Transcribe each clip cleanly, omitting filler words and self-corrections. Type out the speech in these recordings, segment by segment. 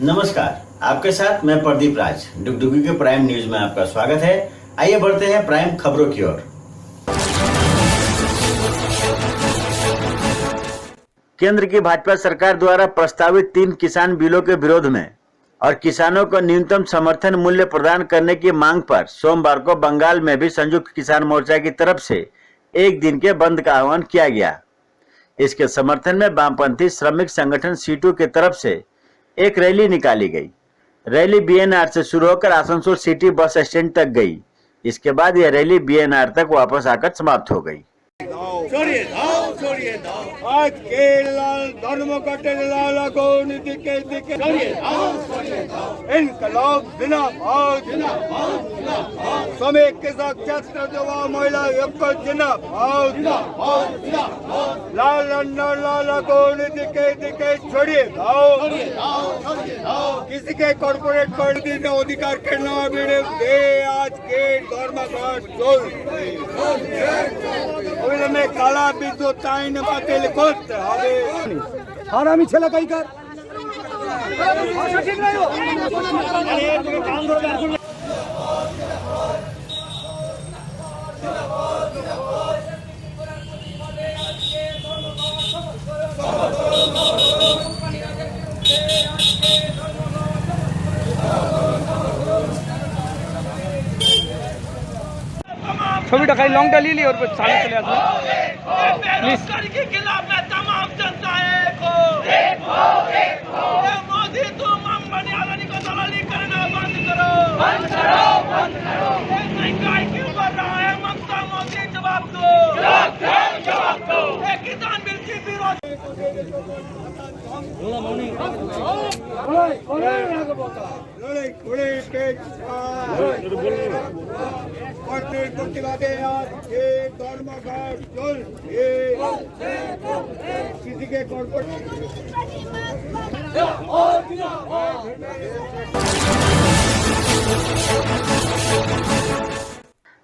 नमस्कार, आपके साथ मैं प्रदीप राज। डुगडुगी के प्राइम न्यूज में आपका स्वागत है। आइए बढ़ते हैं प्राइम खबरों की ओर। केंद्र की भाजपा सरकार द्वारा प्रस्तावित 3 किसान बिलों के विरोध में और किसानों को न्यूनतम समर्थन मूल्य प्रदान करने की मांग पर सोमवार को बंगाल में भी संयुक्त किसान मोर्चा की तरफ से एक दिन के बंद का आह्वान किया गया। इसके समर्थन में वामपंथी श्रमिक संगठन सीटू की तरफ से एक रैली निकाली गई। रैली बीएनआर से शुरू होकर आसनसोल सिटी बस स्टैंड तक गई। इसके बाद यह रैली बीएनआर तक वापस आकर समाप्त हो गई। आज के लाल धर्मघटेर लाल आगो नीति के दिके इनकलाब जिंदाबाद श्रमिक कृषक छात्र युवा महिला ঐক্য जिंदाबाद लाल अंडर लाल आगो नीति के दिके छोड़िए दाओ किसी के कॉर्पोरेट पद्धति का अधिकार करना विरुद्ध आज के धर्मघट में काला विद्युत आईन बातिल করতে হবে। আর আমি ছেলে কাইকার ঠিক নাই ছবিটা খালি লংটা লিলি ওর চালে চলে আসবে प्लीज के खिलाफ में तमाम जनता को मोदी तुम अंबानी अदानी को दलाली करना बंद करो महंगाई क्यों बढ़ रहा है ममता मोदी जवाब दो किसान बिल की विरोध प्रतिवादे आज के धर्मघट चलছে किसी के कॉर्पोरेट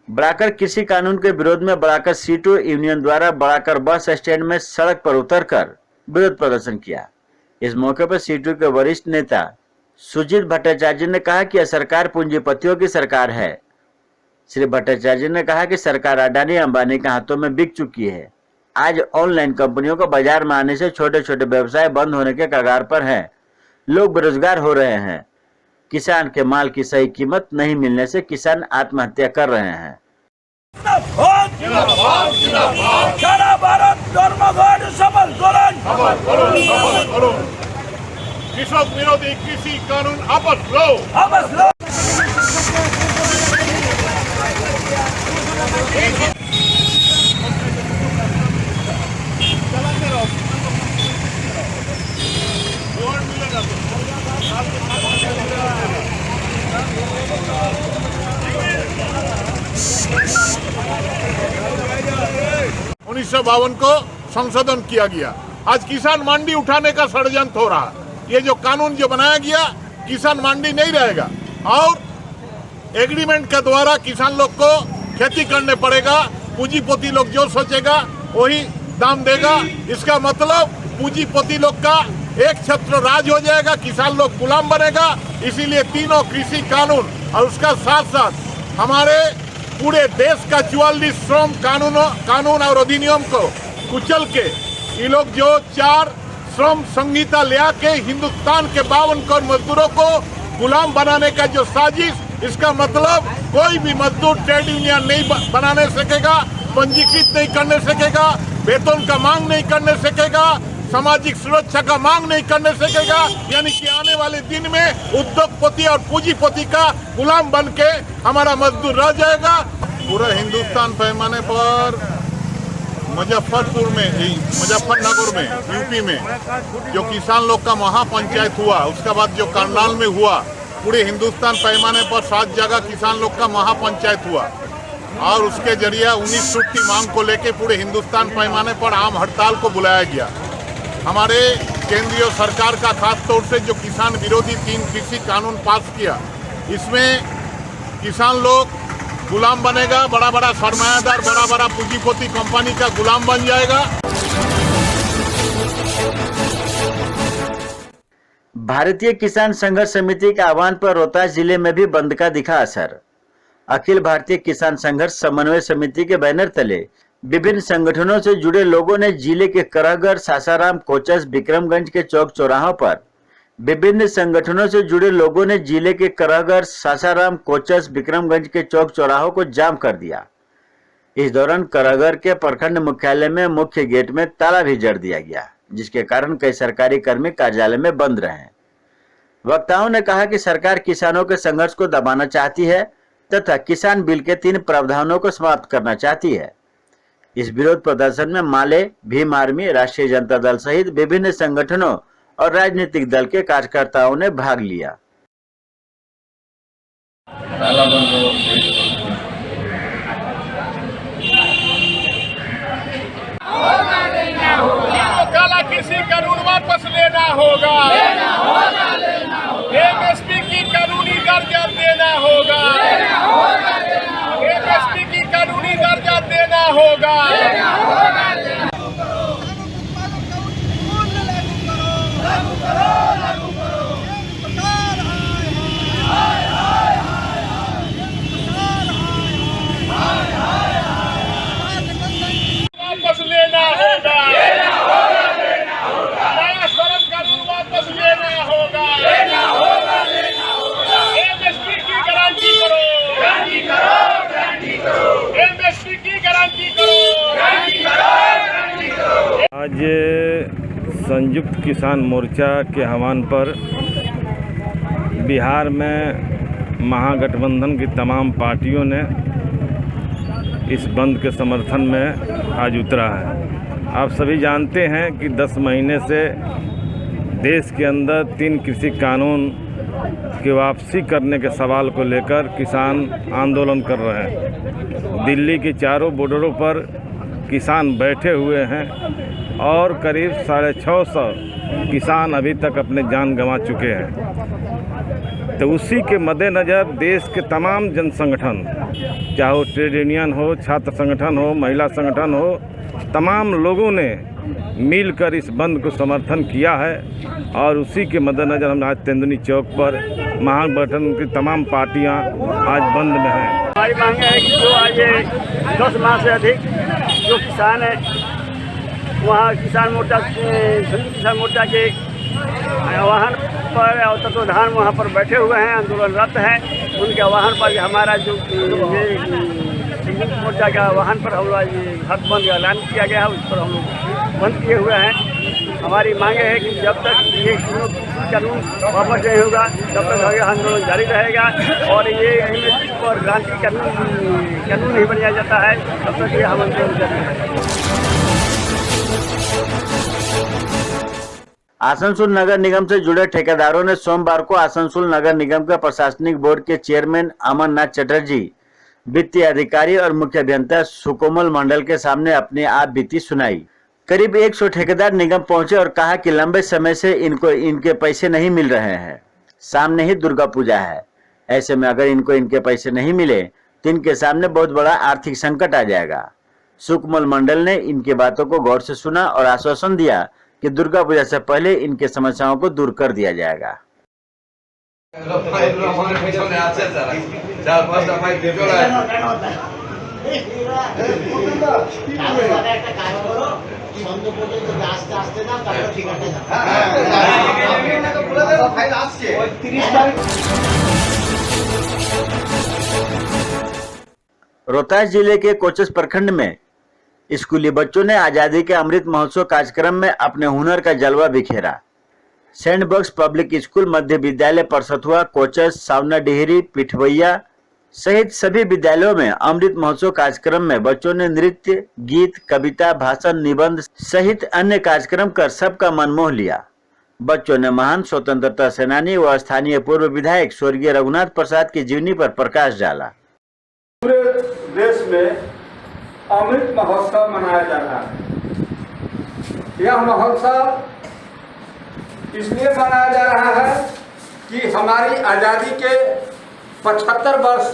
बड़ाकर कृषि कानून के विरोध में बड़ाकर सीटू यूनियन द्वारा बड़ाकर बस स्टैंड में सड़क पर उतरकर विरोध प्रदर्शन किया। इस मौके पर सीटू के वरिष्ठ नेता सुजीत भट्टाचार्य ने कहा कि यह सरकार पूंजीपतियों की सरकार है। श्री भट्टाचार्य ने कहा कि सरकार अडानी अंबानी के हाथों में बिक चुकी है। आज ऑनलाइन कंपनियों को बाजार में आने से छोटे छोटे व्यवसाय बंद होने के कगार पर हैं। लोग बेरोजगार हो रहे हैं। किसान के माल की सही कीमत नहीं मिलने से किसान आत्महत्या कर रहे हैं। सारा भारत धर्मघट सफल करुन कृषक विरोधी कृषि कानून वापस लो उन्नीस को संशोधन किया गया। आज किसान मंडी उठाने का षड्यंत्र हो रहा। ये जो कानून जो बनाया गया किसान मंडी नहीं रहेगा और एग्रीमेंट के द्वारा किसान लोग को खेती करने पड़ेगा। पूंजीपति लोग जो सोचेगा वही दाम देगा। इसका मतलब पूंजीपति लोग का एक छत्र राज हो जाएगा, किसान लोग गुलाम बनेगा। इसीलिए तीनों कृषि कानून और उसका साथ साथ हमारे पूरे देश का 44 श्रम कानून और अधिनियम को कुचल के ये लोग जो 4 श्रम संहिता ले आके हिंदुस्तान के 52 करोड़ मजदूरों को गुलाम बनाने का जो साजिश, इसका मतलब कोई भी मजदूर ट्रेड यूनियन नहीं बनाने सकेगा, पंजीकृत नहीं करने सकेगा, वेतन का मांग नहीं करने सकेगा, सामाजिक सुरक्षा का मांग नहीं करने सकेगा। यानी कि आने वाले दिन में उद्योगपति और पूंजीपति का गुलाम बन के हमारा मजदूर रह जाएगा। पूरा हिंदुस्तान पैमाने पर मुजफ्फरपुर में, मुजफ्फरनगर में, यूपी में जो किसान लोग का महापंचायत हुआ, उसके बाद जो करनाल में हुआ, पूरे हिंदुस्तान पैमाने पर 7 जगह किसान लोग का महापंचायत हुआ और उसके जरिए 19 सूत्र की मांग को लेकर पूरे हिंदुस्तान पैमाने पर आम हड़ताल को बुलाया गया। हमारे केंद्रीय सरकार का खास तौर से जो किसान विरोधी 3 कृषि कानून पास किया, इसमें किसान लोग गुलाम बनेगा, बड़ा बड़ा सरमायादार, बड़ा बड़ा पूंजीपति कंपनी का गुलाम बन जाएगा। भारतीय किसान संघर्ष समिति के आह्वान पर रोहतास जिले में भी बंद का दिखा असर। अखिल भारतीय किसान संघर्ष समन्वय समिति के बैनर तले विभिन्न संगठनों से जुड़े लोगों ने जिले के करहगढ़, सासाराम, कोचस, विक्रमगंज के चौक चौराहों पर विभिन्न संगठनों से जुड़े लोगों ने जिले के करहगढ़, सासाराम, कोचस, विक्रमगंज के चौक चौराहों को जाम कर दिया। इस दौरान करहगढ़ के प्रखंड मुख्यालय में मुख्य गेट में ताला भी जड़ दिया गया, जिसके कारण कई सरकारी कर्मी कार्यालय में बंद रहे। वक्ताओं ने कहा कि सरकार किसानों के संघर्ष को दबाना चाहती है तथा किसान बिल के 3 प्रावधानों को समाप्त करना चाहती है। इस विरोध प्रदर्शन में माले, भीम आर्मी, राष्ट्रीय जनता दल सहित विभिन्न संगठनों और राजनीतिक दल के कार्यकर्ताओं ने भाग लिया। काला किसी कानून वापस लेना होगा, एमएसपी की कानूनी दर्जा देना होगा, एमएसपी की कानूनी दर्जा देना होगा। वापस लेना होगा, नया श्रम कानून वापस लेना होगा, एमएसपी की गारंटी करो, एमएसपी की गारंटी करो। आज संयुक्त किसान मोर्चा के आह्वान पर बिहार में महागठबंधन की तमाम पार्टियों ने इस बंद के समर्थन में आज उतरा है। आप सभी जानते हैं कि 10 महीने से देश के अंदर 3 कृषि कानून की वापसी करने के सवाल को लेकर किसान आंदोलन कर रहे हैं। दिल्ली के चारों बॉर्डरों पर किसान बैठे हुए हैं और करीब 650 किसान अभी तक अपने जान गंवा चुके हैं। तो उसी के मद्देनज़र देश के तमाम जन संगठन, चाहे वो ट्रेड यूनियन हो, छात्र संगठन हो, महिला संगठन हो, तमाम लोगों ने मिलकर इस बंद को समर्थन किया है। और उसी के मद्देनज़र हम आज तेंदुनी चौक पर महागठबंधन की तमाम पार्टियां आज बंद में हैं। हमारी मांग है कि जो आज 10 माह से अधिक जो किसान है वहाँ किसान मोर्चा, संयुक्त किसान मोर्चा के वाहन पर और तत्वाधान वहाँ पर बैठे हुए हैं, आंदोलनरत हैं। उनके वाहन पर हमारा जो ये संयुक्त मोर्चा का वाहन पर हम लोग ये हक बंद का ऐलान किया गया है, उस पर हम लोग बंद किए हुए हैं। हमारी मांग है कि जब तक ये कानून वापस नहीं होगा तब तक आगे आंदोलन जारी रहेगा और ये एमएसपी पर गारंटी कानून नहीं बनाया जाता है तब तक ये हम आंदोलन जारी रहेगा। आसनसोल नगर निगम से जुड़े ठेकेदारों ने सोमवार को आसनसोल नगर निगम के प्रशासनिक बोर्ड के चेयरमैन अमरनाथ चटर्जी, वित्तीय अधिकारी और मुख्य अभियंता सुकोमल मंडल के सामने अपनी आप बीती सुनाई। करीब 100 ठेकेदार निगम पहुंचे और कहा कि लंबे समय से इनको इनके पैसे नहीं मिल रहे हैं। सामने ही दुर्गा पूजा है, ऐसे में अगर इनको इनके पैसे नहीं मिले तो इनके सामने बहुत बड़ा आर्थिक संकट आ जाएगा। सुकोमल मंडल ने इनकी बातों को गौर से सुना और आश्वासन दिया कि दुर्गा पूजा से पहले इनके समस्याओं को दूर कर दिया जाएगा। रोहतास जिले के कोचस प्रखंड में स्कूली बच्चों ने आजादी के अमृत महोत्सव कार्यक्रम में अपने हुनर का जलवा बिखेरा। सैंडबॉक्स पब्लिक स्कूल, मध्य विद्यालय परसथुआ, कोचस, सावना डिहरी, पिठवैया सहित सभी विद्यालयों में अमृत महोत्सव कार्यक्रम में बच्चों ने नृत्य, गीत, कविता, भाषण, निबंध सहित अन्य कार्यक्रम कर सबका मन मोह लिया। बच्चों ने महान स्वतंत्रता सेनानी व स्थानीय पूर्व विधायक स्वर्गीय रघुनाथ प्रसाद की जीवनी पर प्रकाश डाला। पूरे देश में अमृत महोत्सव मनाया जा रहा है। यह महोत्सव इसलिए मनाया जा रहा है कि हमारी आज़ादी के 75 वर्ष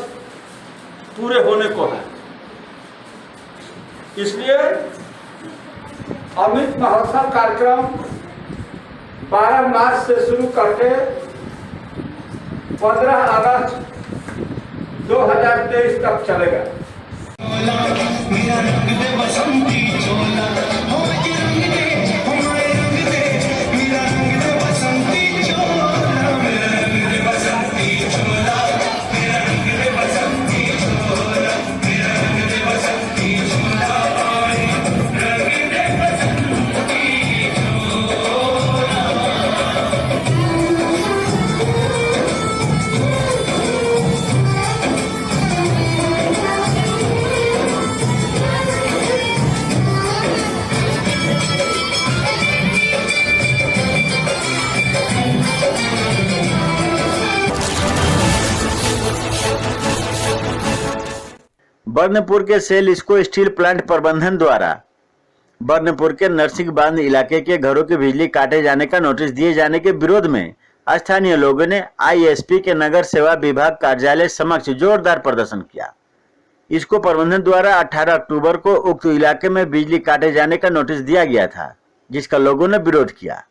पूरे होने को है। इसलिए अमृत महोत्सव कार्यक्रम 12 मार्च से शुरू करके 15 अगस्त 2023 तक चलेगा। बर्नपुर के सेल इसको स्टील प्लांट प्रबंधन द्वारा बर्नपुर के नरसिंह बांध इलाके के घरों की बिजली काटे जाने का नोटिस दिए जाने के विरोध में स्थानीय लोगों ने आईएसपी के नगर सेवा विभाग कार्यालय समक्ष जोरदार प्रदर्शन किया। इसको प्रबंधन द्वारा 18 अक्टूबर को उक्त इलाके में बिजली काटे जाने का नोटिस दिया गया था, जिसका लोगों ने विरोध किया।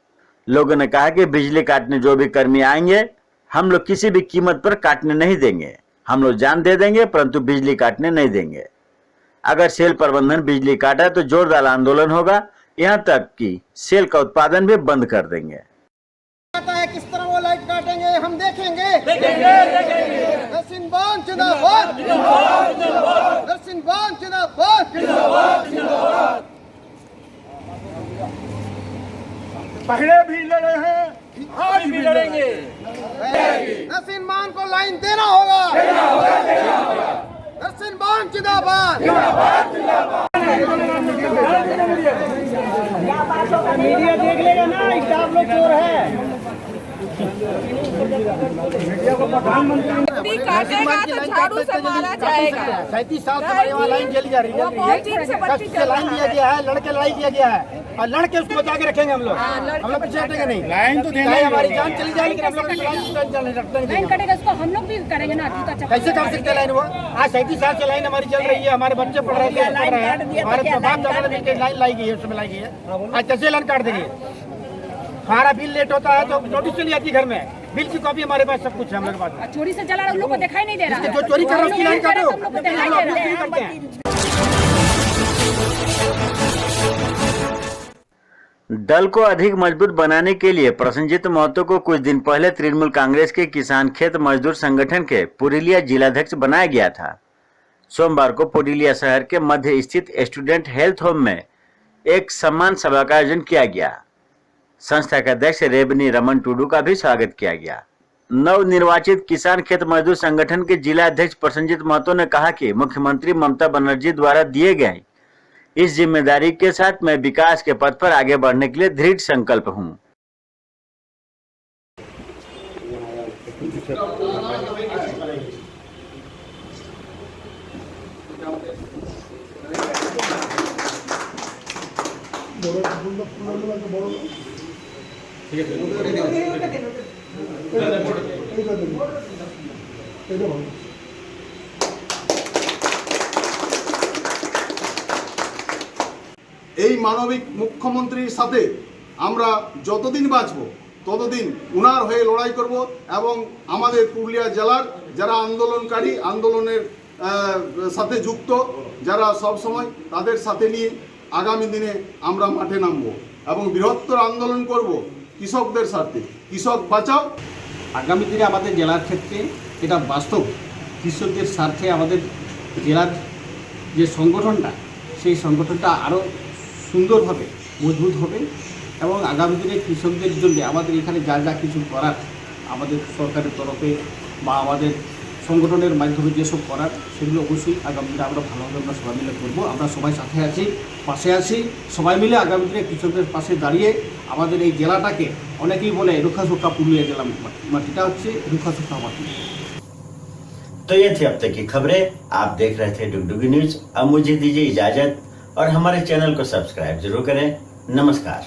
लोगों ने कहा कि बिजली काटने जो भी कर्मी आएंगे हम लोग किसी भी कीमत पर काटने नहीं देंगे, हम लोग जान दे देंगे परंतु बिजली काटने नहीं देंगे। अगर सेल प्रबंधन बिजली काटा तो जोरदार आंदोलन होगा, यहां तक कि सेल का उत्पादन भी बंद कर देंगे। है किस तरह वो लाइट काटेंगे हम देखेंगे। नरसिंह बांध जिंदाबाद, नरसिंह बांध जिंदाबाद। पहले भी लड़े हैं, आज भी लड़ेंगे। नरसिंह बांध को लाइन देना होगा। नरसिंह बांध जिंदाबाद। मीडिया देख लेगा ना, स्टाफ लोग चोर है। काटेगा तो झाड़ू से मारा जाएगा। 37 साल से हमारी वहाँ लाइन चली जा रही है, लाइन दिया गया है, लड़के लड़ाई किया गया है और लड़के उसको बचा के रखेंगे। हम लोग पीछे हटेंगे नहीं। लाइन तो हमारी जान चली जाएगी, हम लोग लाइन कटेगा उसको हम लोग भी करेंगे ना। कैसे कर सकते लाइन? वो आज 37 साल से लाइन हमारी चल रही है, हमारे बच्चे पढ़ रहे हैं, हमारे बाप दादा मिलकर लाइन लाई गई है, उसमें लाई गई है। आज कैसे लाइन काट देंगे? हमारा बिल लेट होता है तो नोटिस चली जाती है घर में, बिल की कॉपी हमारे पास सब कुछ है हमारे पास। चोरी से चला रहा, उन लोगों को दिखाई नहीं दे रहा। जो चोरी कर रहा है उसकी लाइन काटो। दल को अधिक मजबूत बनाने के लिए प्रसन्नजीत महतो को कुछ दिन पहले तृणमूल कांग्रेस के किसान खेत मजदूर संगठन के पुरुलिया जिलाध्यक्ष बनाया गया था। सोमवार को पुरुलिया शहर के मध्य स्थित स्टूडेंट हेल्थ होम में एक सम्मान सभा का आयोजन किया गया। संस्था के अध्यक्ष रेबनी रमन टुडू का भी स्वागत किया गया। नवनिर्वाचित किसान खेत मजदूर संगठन के जिला अध्यक्ष प्रसन्नजीत महतो ने कहा कि मुख्यमंत्री ममता बनर्जी द्वारा दिए गए इस जिम्मेदारी के साथ मैं विकास के पथ पर आगे बढ़ने के लिए दृढ़ संकल्प हूं। এই মানবিক মুখ্যমন্ত্রীর সাথে আমরা যতদিন বাঁচব ততদিন উনার হয়ে লড়াই করব এবং আমাদের পুরুলিয়া জেলার যারা আন্দোলনকারী আন্দোলনের সাথে যুক্ত যারা সব সময় তাদের সাথে নিয়ে আগামী দিনে আমরা মাঠে নামব এবং বৃহত্তর আন্দোলন করব কৃষকদের স্বার্থে। কৃষক বাঁচাও। আগামী দিনে আমাদের জেলার ক্ষেত্রে এটা বাস্তব কৃষকদের স্বার্থে আমাদের জেলার যে সংগঠনটা সেই সংগঠনটা আরও সুন্দরভাবে মজবুত হবে এবং আগামী দিনে কৃষকদের জন্য আমাদের এখানে যা যা কিছু করার আমাদের সরকারের তরফে বা আমাদের সংগঠনের মাধ্যমে যেসব করার সেগুলো অবশ্যই আগামী দিনে আমরা ভালোভাবে আমরা সবাই মিলে করবো। আমরা সবাই সাথে আছি, পাশে আছি, সবাই মিলে আগামী দিনে কৃষকদের পাশে দাঁড়িয়ে আমাদের এই জেলাটাকে অনেকেই বলে রুখা সুখা পুরুলিয়া জেলা মাটিটা হচ্ছে রুখা সুখা মাটি। तो ये थी अब तक की खबरें। आप देख रहे थे डुगडुगी न्यूज। अब मुझे दीजिए इजाजत और हमारे चैनल को सब्सक्राइब जरूर करें। नमस्कार।